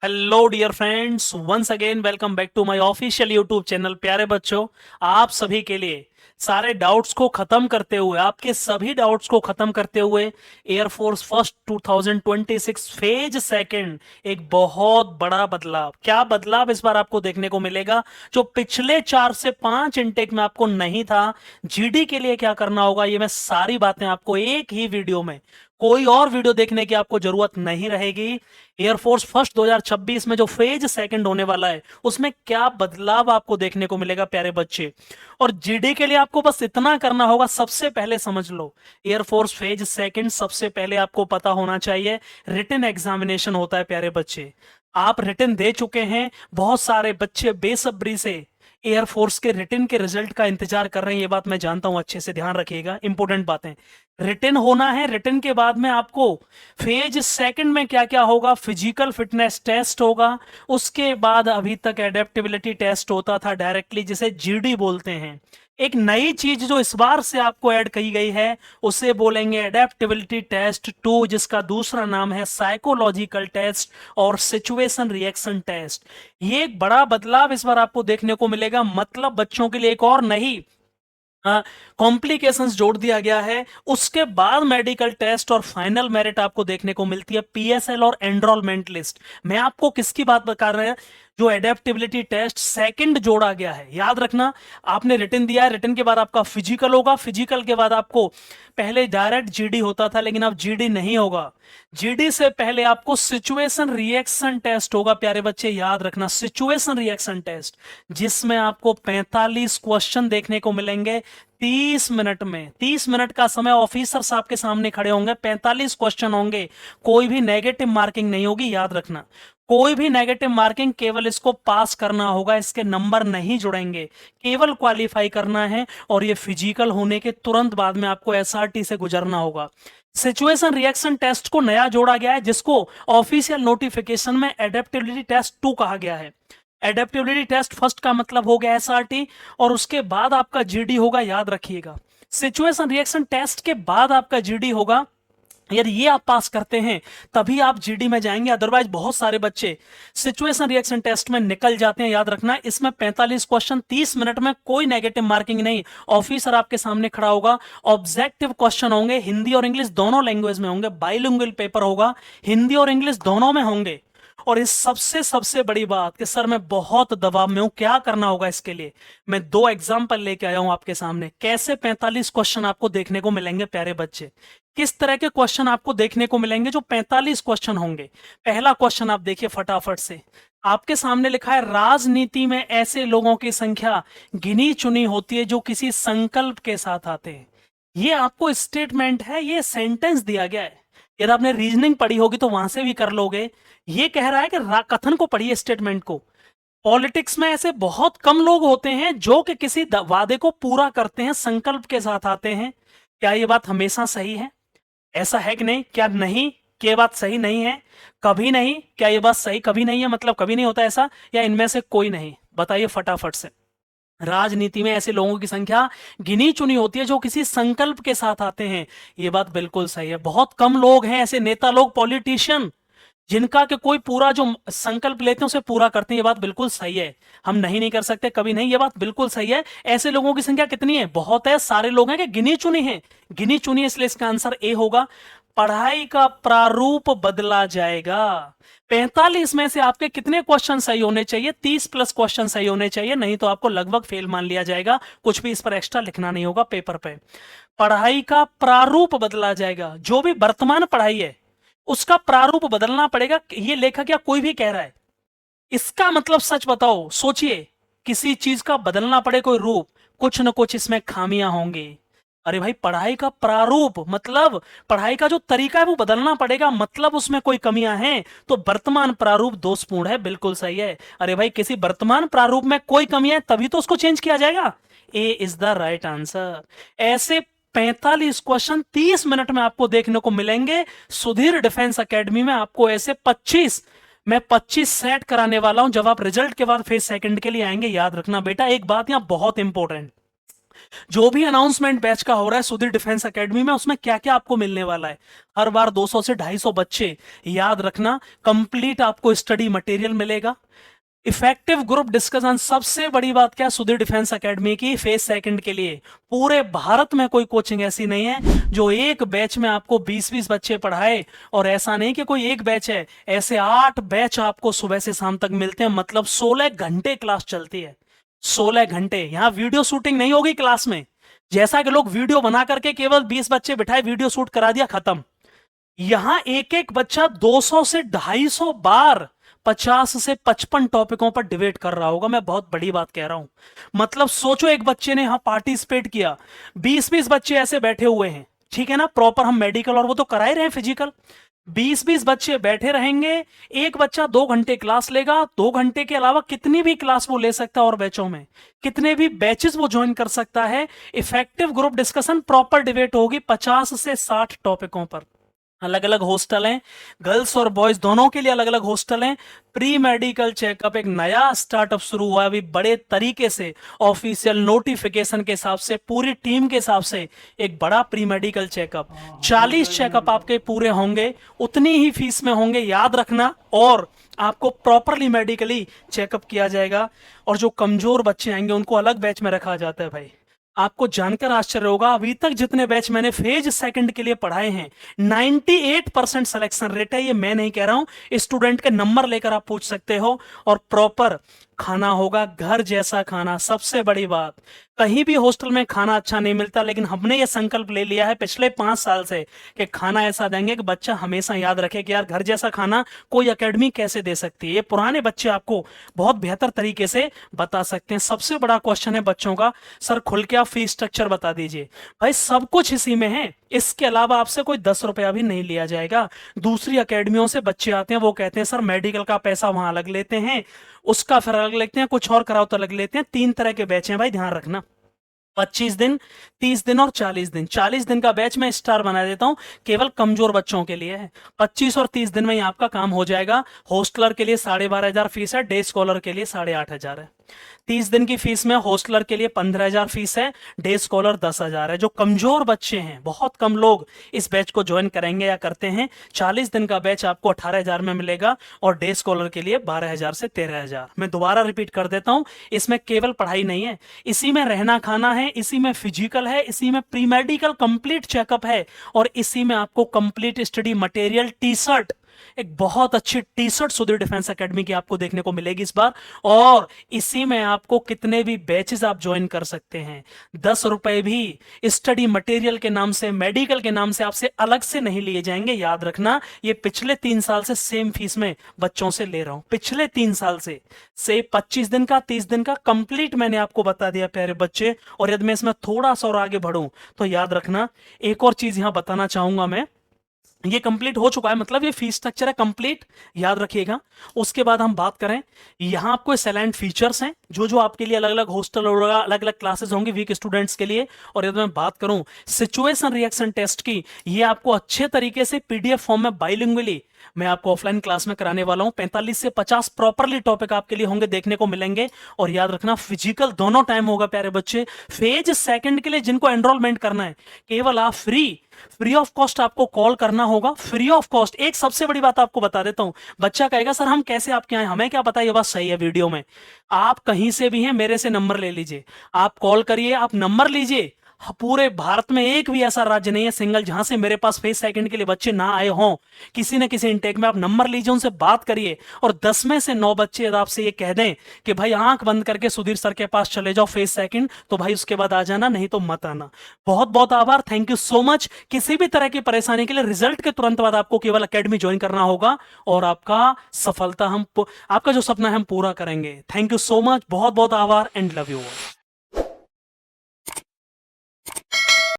Hello dear friends, once again welcome back to my official YouTube channel. प्यारे बच्चों, आप सभी के लिए सारे डाउट्स को खत्म करते हुए, आपके सभी डाउट्स को खत्म करते हुए एयरफोर्स फर्स्ट 2026 फेज सेकंड एक बहुत बड़ा बदलाव। क्या बदलाव इस बार आपको देखने को मिलेगा जो पिछले 4 से 5 इनटेक में आपको नहीं था। जीडी के लिए क्या करना होगा, ये मैं सारी बातें आपको एक ही वीडियो में, कोई और वीडियो देखने की आपको जरूरत नहीं रहेगी। एयरफोर्स फर्स्ट 2026 में जो फेज सेकंड होने वाला है उसमें क्या बदलाव आपको देखने को मिलेगा प्यारे बच्चे। और जीडी के लिए आपको बस इतना करना होगा, सबसे पहले समझ लो एयरफोर्स फेज सेकंड सबसे पहले आपको पता होना चाहिए रिटन एग्जामिनेशन होता है। प्यारे बच्चे, आप रिटन दे चुके हैं, बहुत सारे बच्चे बेसब्री से एयरफोर्स के रिटन के रिजल्ट का इंतजार कर रहे हैं। ये बात मैं जानता हूं, अच्छे से ध्यान रखिएगा, इंपॉर्टेंट बातें। रिटन होना है, रिटन के बाद में आपको फेज सेकंड में क्या क्या होगा, फिजिकल फिटनेस टेस्ट होगा, उसके बाद अभी तक एडेप्टेबिलिटी टेस्ट होता था डायरेक्टली, जिसे जीडी बोलते हैं। एक नई चीज जो इस बार से आपको ऐड की गई है उसे बोलेंगे एडेप्टेबिलिटी टेस्ट 2, जिसका दूसरा नाम है साइकोलॉजिकल टेस्ट और सिचुएशन रिएक्शन टेस्ट। ये एक बड़ा बदलाव इस बार आपको देखने को मिलेगा, मतलब बच्चों के लिए एक और नई कॉम्प्लिकेशंस जोड़ दिया गया है। उसके बाद मेडिकल टेस्ट और फाइनल मेरिट आपको देखने को मिलती है पीएसएल और एनरोलमेंट लिस्ट। मैं आपको किसकी बात बता रहा हूं, जो एडेप्टेबिलिटी टेस्ट सेकंड जोड़ा गया है। याद रखना, आपने रिटन दिया है, रिटन के बाद आपका फिजिकल होगा, फिजिकल के बाद आपको पहले डायरेक्ट जीडी होता था लेकिन अब जीडी नहीं होगा। जीडी से पहले आपको सिचुएशन रिएक्शन टेस्ट होगा। प्यारे बच्चे याद रखना, सिचुएशन रिएक्शन टेस्ट, जिसमें आपको 45 क्वेश्चन देखने को मिलेंगे 30 मिनट में। 30 मिनट का समय ऑफिसर साहब के सामने खड़े होंगे, 45 क्वेश्चन होंगे, कोई भी नेगेटिव मार्किंग नहीं होगी। याद रखना, कोई भी नेगेटिव मार्किंग, केवल इसको पास करना होगा, इसके नंबर नहीं जुड़ेंगे, केवल क्वालिफाई करना है। और ये फिजिकल होने के तुरंत बाद में आपको एसआरटी से गुजरना होगा। सिचुएशन रिएक्शन टेस्ट को नया जोड़ा गया है, जिसको ऑफिशियल नोटिफिकेशन में एडेप्टेबिलिटी टेस्ट 2 कहा गया है। एडेप्टेबिलिटी टेस्ट फर्स्ट का मतलब हो गया एसआरटी, और उसके बाद आपका जीडी होगा। याद रखिएगा, सिचुएशन रिएक्शन टेस्ट के बाद आपका जीडी होगा। यदि ये आप पास करते हैं तभी आप जीडी में जाएंगे, अदरवाइज बहुत सारे बच्चे सिचुएशन रिएक्शन टेस्ट में निकल जाते हैं। याद रखना, इसमें 45 क्वेश्चन 30 मिनट में, कोई नेगेटिव मार्किंग नहीं, ऑफिसर आपके सामने खड़ा होगा, ऑब्जेक्टिव क्वेश्चन होंगे, हिंदी और इंग्लिश दोनों लैंग्वेज में होंगे, बाइलिंगुअल पेपर होगा, हिंदी और इंग्लिश दोनों में होंगे। और इस सबसे सबसे बड़ी बात कि सर मैं बहुत दबाव में हूं, क्या करना होगा इसके लिए, मैं 2 एग्जाम्पल लेके आया हूं आपके सामने, कैसे 45 क्वेश्चन आपको देखने को मिलेंगे। प्यारे बच्चे, किस तरह के क्वेश्चन आपको देखने को मिलेंगे जो 45 क्वेश्चन होंगे। पहला क्वेश्चन आप देखिए फटाफट से, आपके सामने लिखा है राजनीति में ऐसे लोगों की संख्या गिनी चुनी होती है जो किसी संकल्प के साथ आते हैं। ये आपको स्टेटमेंट है, ये सेंटेंस दिया गया है। यदि आपने रीजनिंग पढ़ी होगी तो वहां से भी कर लोगे। ये कह रहा है कि कथन को पढ़िए, स्टेटमेंट को। पॉलिटिक्स में ऐसे बहुत कम लोग होते हैं जो कि किसी वादे को पूरा करते हैं, संकल्प के साथ आते हैं। क्या ये बात हमेशा सही है? ऐसा है कि नहीं? क्या नहीं, क्या ये बात सही नहीं है? कभी नहीं। क्या ये बात सही कभी नहीं है, मतलब कभी नहीं होता ऐसा, या इनमें से कोई नहीं? बताइए फटाफट से। राजनीति में ऐसे लोगों की संख्या गिनी चुनी होती है जो किसी संकल्प के साथ आते हैं। ये बात बिल्कुल सही है, बहुत कम लोग हैं ऐसे नेता लोग, पॉलिटिशियन, जिनका कि कोई पूरा जो संकल्प लेते हैं उसे पूरा करते हैं। ये बात बिल्कुल सही है, हम नहीं कर सकते कभी नहीं, ये बात बिल्कुल सही है। ऐसे लोगों की संख्या कितनी है? बहुत है, सारे लोग हैं कि गिनी चुनी है? गिनी चुनी है, इसलिए इसका आंसर ए होगा। पढ़ाई का प्रारूप बदला जाएगा। 45 में से आपके कितने क्वेश्चन सही होने चाहिए? 30 प्लस क्वेश्चन सही होने चाहिए, नहीं तो आपको लगभग फेल मान लिया जाएगा। कुछ भी इस पर एक्स्ट्रा लिखना नहीं होगा पेपर पे। पढ़ाई का प्रारूप बदला जाएगा, जो भी वर्तमान पढ़ाई है उसका प्रारूप बदलना पड़ेगा। ये लेखक या कोई भी कह रहा है, इसका मतलब सच बताओ, सोचिए, किसी चीज का बदलना पड़े कोई रूप, कुछ न कुछ इसमें खामियां होंगी। अरे भाई, पढ़ाई का प्रारूप मतलब पढ़ाई का जो तरीका है वो बदलना पड़ेगा, मतलब उसमें कोई कमियां हैं, तो वर्तमान प्रारूप दोषपूर्ण है। बिल्कुल सही है। अरे भाई, किसी वर्तमान प्रारूप में कोई कमी है तभी तो उसको चेंज किया जाएगा। ए इज द राइट आंसर। ऐसे 45 क्वेश्चन 30 मिनट में आपको देखने को मिलेंगे। सुधीर डिफेंस एकेडमी में आपको ऐसे 25, मैं 25 सेट कराने वाला हूं जब आप रिजल्ट के बाद फेज सेकंड के लिए आएंगे। याद रखना बेटा, एक बात यहां बहुत इंपॉर्टेंट, जो भी अनाउंसमेंट बैच का हो रहा है सुधीर डिफेंस एकेडमी में, उसमें क्या क्या आपको मिलने वाला है। हर बार 200 से 250 बच्चे, याद रखना, कंप्लीट आपको स्टडी मटेरियल मिलेगा। इफेक्टिव ग्रुप डिस्कशन, सबसे बड़ी बात क्या, सुधीर डिफेंस एकेडमी की फेज सेकंड के लिए पूरे भारत में कोई कोचिंग ऐसी नहीं है जो एक बैच में आपको 20-20 बच्चे पढ़ाए। और ऐसा नहीं कि कोई एक बैच है, ऐसे 8 बैच आपको सुबह से शाम तक मिलते हैं, मतलब 16 घंटे क्लास चलती है। 16 घंटे। यहां वीडियो शूटिंग नहीं होगी क्लास में, जैसा कि लोग वीडियो बना करके केवल 20 बच्चे बिठाए, वीडियो शूट करा दिया, खत्म। यहां एक एक बच्चा 200 से 250 बार 50 से 55 टॉपिकों पर डिबेट कर रहा होगा। मैं बहुत बड़ी बात कह रहा हूं। मतलब सोचो, एक बच्चे ने यहां पार्टिसिपेट किया, 20-20 बच्चे ऐसे बैठे हुए हैं, ठीक है ना, प्रॉपर हम मेडिकल और वो तो करा ही रहे हैं फिजिकल, 20-20 बच्चे बैठे रहेंगे। एक बच्चा 2 घंटे क्लास लेगा, 2 घंटे के अलावा कितनी भी क्लास वो ले सकता है और बैचों में कितने भी बैचेस वो ज्वाइन कर सकता है। Effective group discussion, proper debate होगी 50 से 60 टॉपिकों पर। अलग अलग हॉस्टल हैं, गर्ल्स और बॉयज दोनों के लिए अलग अलग हॉस्टल हैं। प्री मेडिकल चेकअप, एक नया स्टार्टअप शुरू हुआ है अभी बड़े तरीके से, ऑफिशियल नोटिफिकेशन के हिसाब से, पूरी टीम के हिसाब से एक बड़ा प्री मेडिकल चेकअप। 40 चेकअप आपके पूरे होंगे, उतनी ही फीस में होंगे, याद रखना। और आपको प्रॉपरली मेडिकली चेकअप किया जाएगा। और जो कमजोर बच्चे आएंगे उनको अलग बैच में रखा जाता है भाई। आपको जानकर आश्चर्य होगा, अभी तक जितने बैच मैंने फेज सेकंड के लिए पढ़ाए हैं, 98% सिलेक्शन रेट है। ये मैं नहीं कह रहा हूं, स्टूडेंट के नंबर लेकर आप पूछ सकते हो। और प्रॉपर खाना होगा, घर जैसा खाना। सबसे बड़ी बात, कहीं भी हॉस्टल में खाना अच्छा नहीं मिलता, लेकिन हमने ये संकल्प ले लिया है पिछले 5 साल से कि खाना ऐसा देंगे कि बच्चा हमेशा याद रखे कि यार घर जैसा खाना कोई एकेडमी कैसे दे सकती है। ये पुराने बच्चे आपको बहुत बेहतर तरीके से बता सकते हैं। सबसे बड़ा क्वेश्चन है बच्चों का, सर खुल के आप फीस स्ट्रक्चर बता दीजिए। भाई सब कुछ इसी में है, इसके अलावा आपसे कोई 10 रुपया भी नहीं लिया जाएगा। दूसरी एकेडमियों से बच्चे आते हैं, वो कहते हैं सर मेडिकल का पैसा वहां अलग लेते हैं, उसका फिर अलग लेते हैं, कुछ और कराओ तो अलग लेते हैं। 3 तरह के बैच हैं भाई, ध्यान रखना। 25 दिन, 30 दिन और 40 दिन। 40 दिन का बैच मैं स्टार बना देता हूं, केवल कमजोर बच्चों के लिए है। 25 और 30 दिन में ही आपका काम हो जाएगा। हॉस्टलर के लिए 12,500 फीस है, डे स्कॉलर के लिए 8,500 है। 30 दिन की फीस में हॉस्टलर के लिए 15,000 फीस है, डे स्कॉलर 10,000 है। जो कमजोर बच्चे हैं, बहुत कम लोग इस बैच को ज्वाइन करेंगे या करते हैं। 40 दिन का बैच आपको 18,000 में मिलेगा और डे स्कॉलर के लिए 12,000 से 13,000। मैं दोबारा रिपीट कर देता हूं, इसमें केवल पढ़ाई नहीं है, इसी में रहना खाना है, इसी में फिजिकल है, इसी में प्री मेडिकल कंप्लीट चेकअप है, और इसी में आपको complete study material, T shirt, एक बहुत अच्छी T shirt Sudhir defence academy की आपको देखने को मिलेगी इस बार। और इसी में आपको कितने भी बैचेस आप ज्वाइन कर सकते हैं। 10 रुपए भी स्टडी मटेरियल के नाम से, मेडिकल के नाम से आपसे अलग से नहीं लिए जाएंगे। याद रखना, ये पिछले 3 साल से सेम फीस में बच्चों से ले रहा हूं, पिछले 3 साल से 25 दिन का, 30 दिन का कंप्लीट मैंने आपको बता दिया प्यारे बच्चे। और यदि मैं इसमें थोड़ा सा और आगे बढ़ूं तो याद रखना, एक और चीज यहां बताना चाहूंगा मैं, ये कंप्लीट हो चुका है, मतलब ये फीस स्ट्रक्चर है कंप्लीट, याद रखिएगा। उसके बाद हम बात करें, यहां आपको सैलेंट फीचर्स हैं जो जो आपके लिए अलग अलग हॉस्टल होगा, अलग अलग क्लासेस होंगी वीक स्टूडेंट्स के लिए। और यदि मैं बात करूं सिचुएशन रिएक्शन टेस्ट की, ये आपको अच्छे तरीके से पीडीएफ फॉर्म में बाइलिंगुअली मैं आपको ऑफलाइन क्लास में कराने वाला हूं। 45 से 50 प्रॉपरली टॉपिक आपके लिए होंगे, देखने को मिलेंगे। और याद रखना, फिजिकल दोनों टाइम होगा प्यारे बच्चे। फेज सेकंड के लिए जिनको एनरोलमेंट करना है, केवल आप फ्री ऑफ कॉस्ट आपको कॉल करना होगा, फ्री ऑफ कॉस्ट। एक सबसे बड़ी बात आपको बता देता हूं, बच्चा कहेगा सर हम कैसे आपके आए, हमें क्या पता, ये बात सही है वीडियो में। आप कहीं से भी हैं, मेरे से नंबर ले लीजिए, आप कॉल करिए, आप नंबर लीजिए। पूरे भारत में एक भी ऐसा राज्य नहीं है सिंगल जहां से मेरे पास फेज सेकंड के लिए बच्चे ना आए हों। किसी न किसी इनटेक में आप नंबर लीजिए, उनसे बात करिए, और 10 में से 9 बच्चे यदि आपसे ये कह दें कि भाई आंख बंद करके सुधीर सर के पास चले जाओ फेज सेकंड, तो भाई उसके बाद आ जाना, नहीं तो मत आना। बहुत बहुत आभार, थैंक यू सो मच। किसी भी तरह की परेशानी के लिए रिजल्ट के तुरंत बाद आपको केवल एकेडमी ज्वाइन करना होगा, और आपका सफलता आपका जो सपना है हम पूरा करेंगे। थैंक यू सो मच, बहुत बहुत आभार, एंड लव यू।